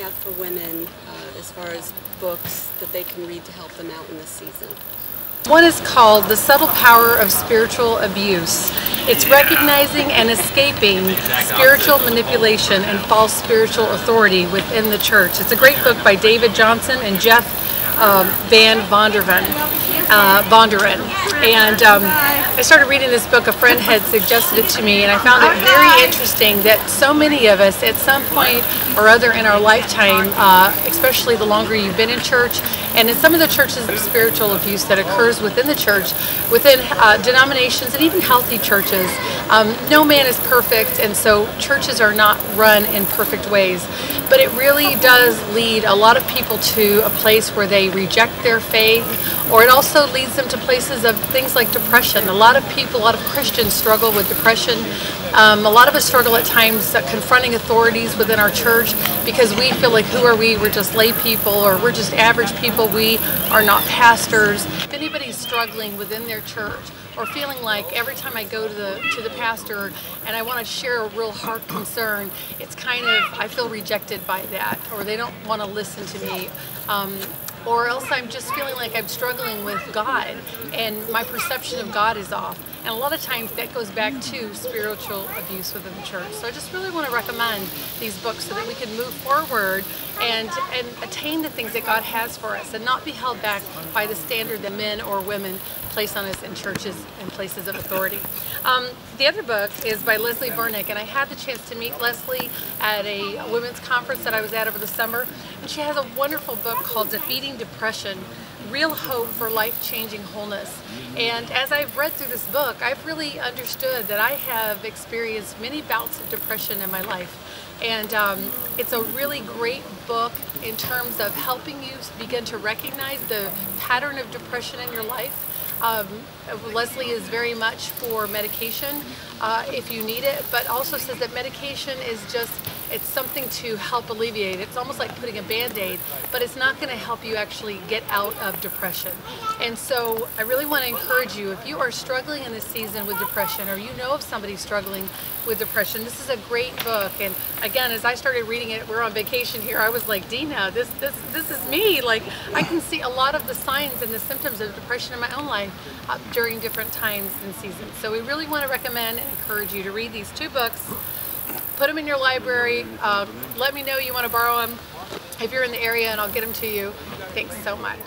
have for women as far as books that they can read to help them out in this season? One is called The Subtle Power of Spiritual Abuse. It's recognizing and escaping spiritual manipulation and false spiritual authority within the church. It's a great book by David Johnson and Jeff Van Vonderen. And I started reading this book. A friend had suggested it to me, and I found it very interesting that so many of us at some point or other in our lifetime, especially the longer you've been in church, and in some of the churches of spiritual abuse that occurs within the church, within denominations and even healthy churches. No man is perfect, and so churches are not run in perfect ways. But it really does lead a lot of people to a place where they reject their faith, or it also leads them to places of things like depression. A lot of people, a lot of Christians struggle with depression. A lot of us struggle at times confronting authorities within our church because we feel like, who are we? We're just lay people, or we're just average people. We are not pastors. If anybody's struggling within their church, or feeling like every time I go to the pastor and I want to share a real heart concern, it's kind of, I feel rejected by that, or they don't want to listen to me. Or else I'm just feeling like I'm struggling with God and my perception of God is off. And a lot of times that goes back to spiritual abuse within the church. So I just really want to recommend these books so that we can move forward and attain the things that God has for us and not be held back by the standard that men or women place on us in churches and places of authority. The other book is by Leslie Bernick, and I had the chance to meet Leslie at a women's conference that I was at over the summer, and she has a wonderful book called Defeating Depression, Real Hope for Life-Changing Wholeness. And as I've read through this book, I've really understood that I have experienced many bouts of depression in my life. And it's a really great book in terms of helping you begin to recognize the pattern of depression in your life. Leslie is very much for medication if you need it, but also says that medication is just, it's something to help alleviate. It's almost like putting a Band-Aid, but it's not going to help you actually get out of depression. And so I really want to encourage you, if you are struggling in this season with depression, or you know of somebody struggling with depression, this is a great book. And again, as I started reading it, we're on vacation here, I was like, Dina, this is me. Like, I can see a lot of the signs and the symptoms of depression in my own life during different times and seasons. So we really want to recommend and encourage you to read these two books. Put them in your library. Let me know you want to borrow them if you're in the area, and I'll get them to you. Thanks so much.